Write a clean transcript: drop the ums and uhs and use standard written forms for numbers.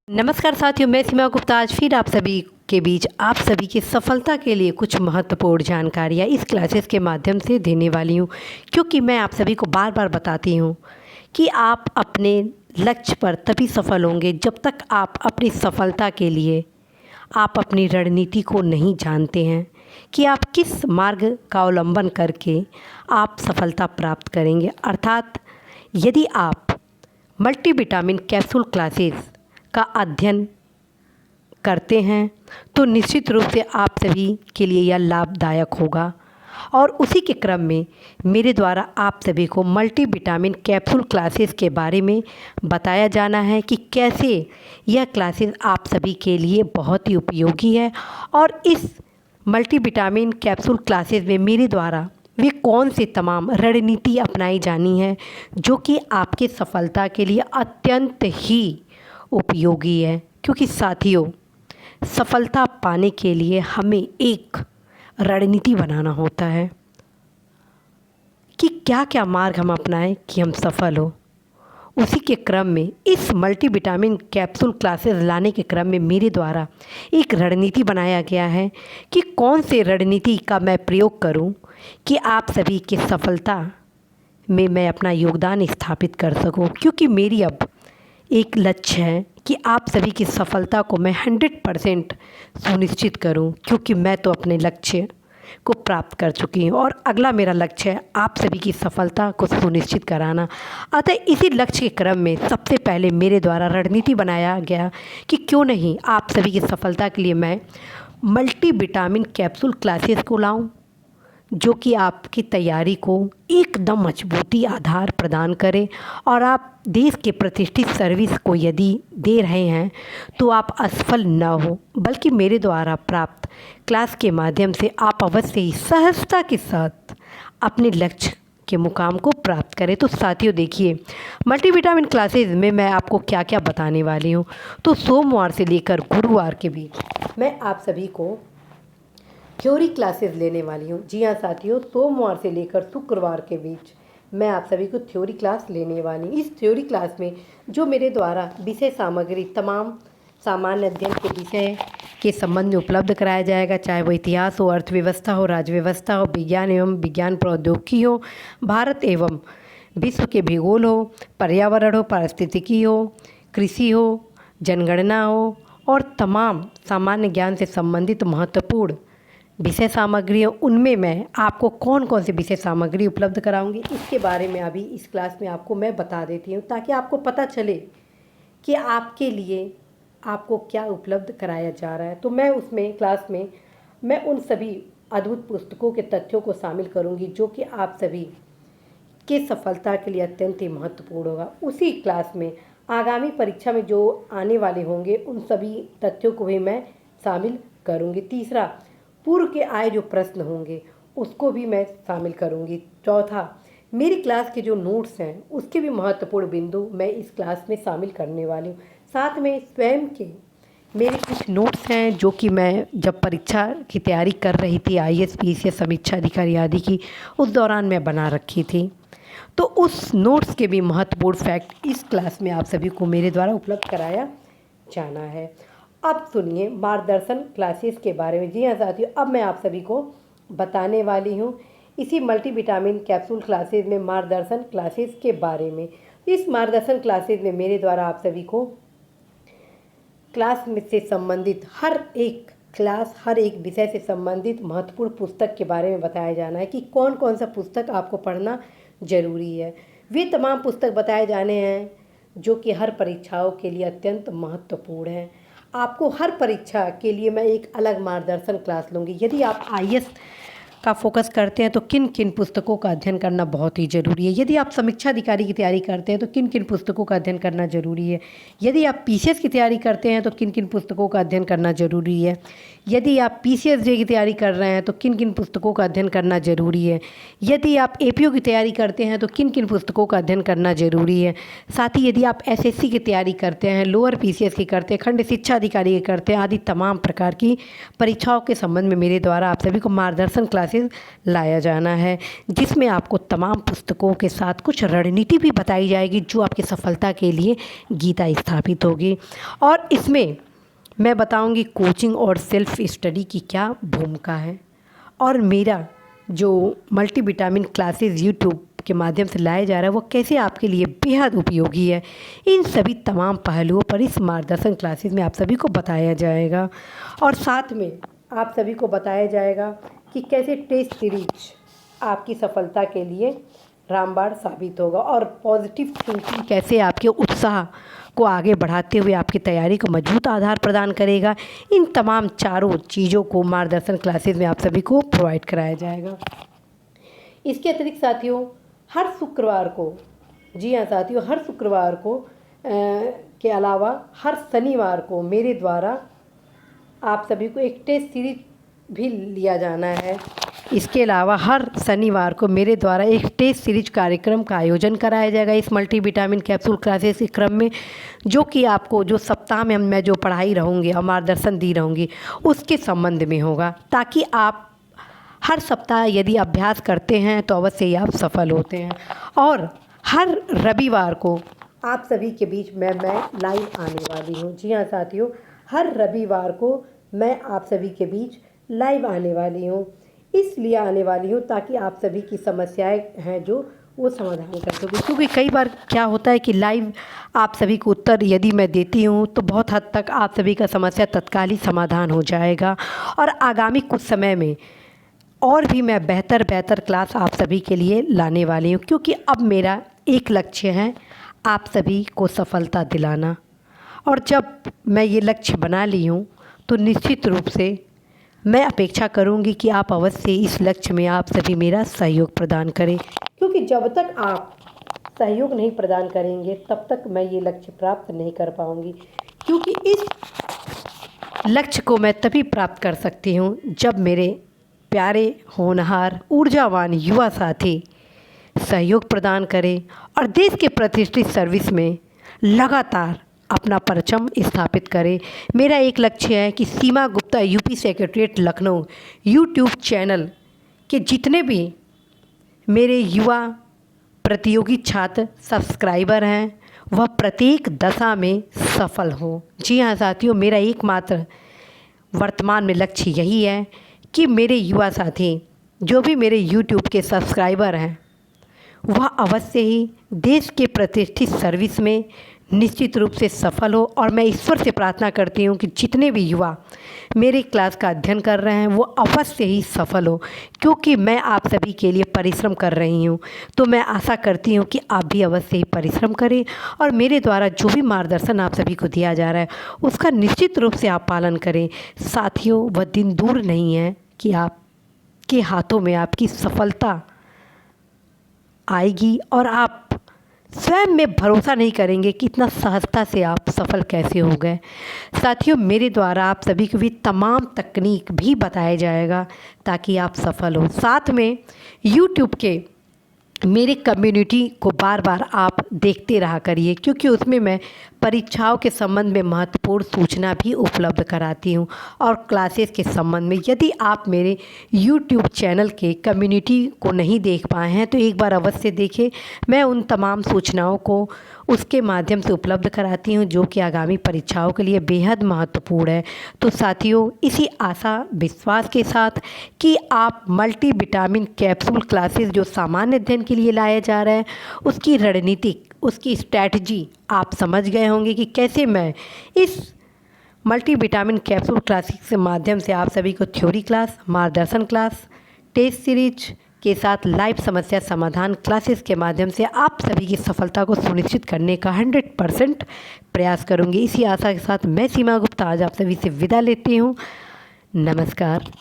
नमस्कार साथियों, मैं सीमा गुप्ता आज फिर आप सभी के बीच आप सभी की सफलता के लिए कुछ महत्वपूर्ण जानकारियाँ इस क्लासेस के माध्यम से देने वाली हूँ। क्योंकि मैं आप सभी को बार बार बताती हूँ कि आप अपने लक्ष्य पर तभी सफल होंगे जब तक आप अपनी सफलता के लिए आप अपनी रणनीति को नहीं जानते हैं कि आप किस मार्ग का अवलंबन करके आप सफलता प्राप्त करेंगे। अर्थात यदि आप मल्टीविटामिन कैप्सूल क्लासेस का अध्ययन करते हैं तो निश्चित रूप से आप सभी के लिए यह लाभदायक होगा। और उसी के क्रम में मेरे द्वारा आप सभी को मल्टीविटामिन कैप्सूल क्लासेस के बारे में बताया जाना है कि कैसे यह क्लासेस आप सभी के लिए बहुत ही उपयोगी है। और इस मल्टीविटामिन कैप्सूल क्लासेस में मेरे द्वारा वे कौन से तमाम रणनीति अपनाई जानी है जो कि आपके सफलता के लिए अत्यंत ही उपयोगी है। क्योंकि साथियों, सफलता पाने के लिए हमें एक रणनीति बनाना होता है कि क्या क्या मार्ग हम अपनाएं कि हम सफल हो। उसी के क्रम में इस मल्टीविटामिन कैप्सूल क्लासेस लाने के क्रम में मेरे द्वारा एक रणनीति बनाया गया है कि कौन से रणनीति का मैं प्रयोग करूं कि आप सभी की सफलता में मैं अपना योगदान स्थापित कर सकूं। क्योंकि मेरी अब एक लक्ष्य है कि आप सभी की सफलता को मैं 100% सुनिश्चित करूं। क्योंकि मैं तो अपने लक्ष्य को प्राप्त कर चुकी हूं और अगला मेरा लक्ष्य है आप सभी की सफलता को सुनिश्चित कराना। अतः इसी लक्ष्य के क्रम में सबसे पहले मेरे द्वारा रणनीति बनाया गया कि क्यों नहीं आप सभी की सफलता के लिए मैं मल्टीविटामिन कैप्सूल क्लासेस को लाऊं जो कि आपकी तैयारी को एकदम मजबूती आधार प्रदान करे। और आप देश के प्रतिष्ठित सर्विस को यदि दे रहे हैं तो आप असफल न हो, बल्कि मेरे द्वारा प्राप्त क्लास के माध्यम से आप अवश्य ही सहजता के साथ अपने लक्ष्य के मुकाम को प्राप्त करें। तो साथियों देखिए, मल्टीविटामिन क्लासेस में मैं आपको क्या क्या बताने वाली हूँ। तो सोमवार से लेकर गुरुवार के बीच मैं आप सभी को थ्योरी क्लासेस लेने वाली हूँ। जी हाँ साथियों, सोमवार से लेकर शुक्रवार के बीच मैं आप सभी को थ्योरी क्लास लेने वाली हूँ। इस थ्योरी क्लास में जो मेरे द्वारा विषय सामग्री तमाम सामान्य अध्ययन के विषय के संबंध में उपलब्ध कराया जाएगा, चाहे वो इतिहास हो, अर्थव्यवस्था हो, राज्य व्यवस्था हो, विज्ञान एवं विज्ञान प्रौद्योगिकी हो, भारत एवं विश्व के भूगोल हो, पर्यावरण हो, पारिस्थितिकी हो, कृषि हो, जनगणना हो और तमाम सामान्य ज्ञान से संबंधित महत्वपूर्ण विषय सामग्री, उनमें मैं आपको कौन कौन से विषय सामग्री उपलब्ध कराऊंगी इसके बारे में अभी इस क्लास में आपको मैं बता देती हूँ, ताकि आपको पता चले कि आपके लिए आपको क्या उपलब्ध कराया जा रहा है। तो मैं उसमें क्लास में मैं उन सभी अद्भुत पुस्तकों के तथ्यों को शामिल करूँगी जो कि आप सभी के सफलता के लिए अत्यंत ही महत्वपूर्ण होगा। उसी क्लास में आगामी परीक्षा में जो आने वाले होंगे उन सभी तथ्यों को भी मैं शामिल करूँगी। तीसरा, पूर्व के आए जो प्रश्न होंगे उसको भी मैं शामिल करूंगी। चौथा, मेरी क्लास के जो नोट्स हैं उसके भी महत्वपूर्ण बिंदु मैं इस क्लास में शामिल करने वाली हूँ। साथ में स्वयं के मेरे कुछ नोट्स हैं जो कि मैं जब परीक्षा की तैयारी कर रही थी, IAS PCS समीक्षा अधिकारी आदि की, उस दौरान मैं बना रखी थी। तो उस नोट्स के भी महत्वपूर्ण फैक्ट इस क्लास में आप सभी को मेरे द्वारा उपलब्ध कराया जाना है। अब सुनिए मार्गदर्शन क्लासेस के बारे में। जी हाँ साथियों, अब मैं आप सभी को बताने वाली हूँ इसी मल्टीविटामिन कैप्सूल क्लासेस में मार्गदर्शन क्लासेस के बारे में। इस मार्गदर्शन क्लासेस में मेरे द्वारा आप सभी को क्लास में से संबंधित हर एक विषय से संबंधित महत्वपूर्ण पुस्तक के बारे में बताया जाना है कि कौन कौन सा पुस्तक आपको पढ़ना जरूरी है। वे तमाम पुस्तक बताए जाने हैं जो कि हर परीक्षाओं के लिए अत्यंत महत्वपूर्ण है। आपको हर परीक्षा के लिए मैं एक अलग मार्गदर्शन क्लास लूँगी। यदि आप IAS का फोकस करते हैं तो किन किन पुस्तकों का अध्ययन करना बहुत ही ज़रूरी है। यदि आप समीक्षा अधिकारी की तैयारी करते हैं तो किन किन पुस्तकों का अध्ययन करना ज़रूरी है। यदि आप PCS की तैयारी करते हैं तो किन किन पुस्तकों का अध्ययन करना ज़रूरी है। यदि आप PCSJ की तैयारी कर रहे हैं तो किन किन पुस्तकों का अध्ययन करना ज़रूरी है। यदि आप APO की तैयारी करते हैं तो किन किन पुस्तकों का अध्ययन करना ज़रूरी है। साथ ही यदि आप SSC की तैयारी करते हैं, लोअर PCS की करते हैं, खंड शिक्षा अधिकारी की करते हैं, आदि तमाम प्रकार की परीक्षाओं के संबंध में मेरे द्वारा आप सभी को मार्गदर्शन क्लासेस क्लासेस लाया जाना है, जिसमें आपको तमाम पुस्तकों के साथ कुछ रणनीति भी बताई जाएगी जो आपकी सफलता के लिए गीता स्थापित होगी। और इसमें मैं बताऊंगी कोचिंग और सेल्फ स्टडी की क्या भूमिका है, और मेरा जो मल्टीविटामिन क्लासेस यूट्यूब के माध्यम से लाया जा रहा है वो कैसे आपके लिए बेहद उपयोगी है। इन सभी तमाम पहलुओं पर इस मार्गदर्शन क्लासेस में आप सभी को बताया जाएगा, और साथ में आप सभी को बताया जाएगा कि कैसे टेस्ट सीरीज आपकी सफलता के लिए रामबाण साबित होगा, और पॉजिटिव थिंकिंग कैसे आपके उत्साह को आगे बढ़ाते हुए आपकी तैयारी को मजबूत आधार प्रदान करेगा। इन तमाम चारों चीज़ों को मार्गदर्शन क्लासेस में आप सभी को प्रोवाइड कराया जाएगा। इसके अतिरिक्त साथियों, हर शुक्रवार को, जी हाँ साथियों, हर शुक्रवार को के अलावा हर शनिवार को मेरे द्वारा आप सभी को एक टेस्ट सीरीज भी लिया जाना है। इसके अलावा हर शनिवार को मेरे द्वारा एक टेस्ट सीरीज कार्यक्रम का आयोजन कराया जाएगा इस मल्टीविटामिन कैप्सूल क्लासेस के क्रम में, जो कि आपको जो सप्ताह में मैं जो पढ़ाई रहूँगी और मार्गदर्शन दी रहूँगी उसके संबंध में होगा, ताकि आप हर सप्ताह यदि अभ्यास करते हैं तो अवश्य ही आप सफल होते हैं। और हर रविवार को आप सभी के बीच मैं लाइव आने वाली हूँ। जी हाँ साथियों, हर रविवार को मैं आप सभी के बीच लाइव आने वाली हूँ। इसलिए आने वाली हूँ ताकि आप सभी की समस्याएं हैं जो वो समाधान कर सकूँ, क्योंकि कई बार क्या होता है कि लाइव आप सभी को उत्तर यदि मैं देती हूँ तो बहुत हद तक आप सभी का समस्या तत्काल ही समाधान हो जाएगा। और आगामी कुछ समय में और भी मैं बेहतर क्लास आप सभी के लिए लाने वाली हूँ, क्योंकि अब मेरा एक लक्ष्य है आप सभी को सफलता दिलाना। और जब मैं ये लक्ष्य बना ली हूँ तो निश्चित रूप से मैं अपेक्षा करूँगी कि आप अवश्य इस लक्ष्य में आप सभी मेरा सहयोग प्रदान करें, क्योंकि जब तक आप सहयोग नहीं प्रदान करेंगे तब तक मैं ये लक्ष्य प्राप्त नहीं कर पाऊँगी। क्योंकि इस लक्ष्य को मैं तभी प्राप्त कर सकती हूँ जब मेरे प्यारे होनहार ऊर्जावान युवा साथी सहयोग प्रदान करें और देश के प्रतिष्ठित सर्विस में लगातार अपना परचम स्थापित करें। मेरा एक लक्ष्य है कि Seema Gupta UP secretariat Lucknow YouTube channel के जितने भी मेरे युवा प्रतियोगी छात्र सब्सक्राइबर हैं वह प्रत्येक दशा में सफल हों। जी हाँ साथियों, मेरा एकमात्र वर्तमान में लक्ष्य यही है कि मेरे युवा साथी जो भी मेरे YouTube के सब्सक्राइबर हैं वह अवश्य ही देश के प्रतिष्ठित सर्विस में निश्चित रूप से सफल हो। और मैं ईश्वर से प्रार्थना करती हूँ कि जितने भी युवा मेरे क्लास का अध्ययन कर रहे हैं वो अवश्य ही सफल हो, क्योंकि मैं आप सभी के लिए परिश्रम कर रही हूँ। तो मैं आशा करती हूँ कि आप भी अवश्य ही परिश्रम करें और मेरे द्वारा जो भी मार्गदर्शन आप सभी को दिया जा रहा है उसका निश्चित रूप से आप पालन करें। साथियों, वह दिन दूर नहीं है कि आपके हाथों में आपकी सफलता आएगी और आप स्वयं में भरोसा नहीं करेंगे कि इतना सहजता से आप सफल कैसे हो गए। साथियों, मेरे द्वारा आप सभी को भी तमाम तकनीक भी बताया जाएगा ताकि आप सफल हो। साथ में YouTube के मेरे कम्युनिटी को बार बार आप देखते रहा करिए, क्योंकि उसमें मैं परीक्षाओं के संबंध में महत्वपूर्ण सूचना भी उपलब्ध कराती हूं। और क्लासेस के संबंध में यदि आप मेरे YouTube चैनल के कम्युनिटी को नहीं देख पाए हैं तो एक बार अवश्य देखें। मैं उन तमाम सूचनाओं को उसके माध्यम से उपलब्ध कराती हूं जो कि आगामी परीक्षाओं के लिए बेहद महत्वपूर्ण है। तो साथियों, इसी आशा विश्वास के साथ कि आप मल्टीविटामिन कैप्सूल क्लासेस जो सामान्य अध्ययन के लिए लाया जा रहा है उसकी रणनीतिक, उसकी स्ट्रैटेजी आप समझ गए होंगे कि कैसे मैं इस मल्टीविटामिन कैप्सूल क्लासेस के माध्यम से आप सभी को थ्योरी क्लास, मार्गदर्शन क्लास, टेस्ट सीरीज के साथ लाइव समस्या समाधान क्लासेस के माध्यम से आप सभी की सफलता को सुनिश्चित करने का 100% प्रयास करूंगी। इसी आशा के साथ मैं सीमा गुप्ता आज आप सभी से विदा लेती हूं। नमस्कार।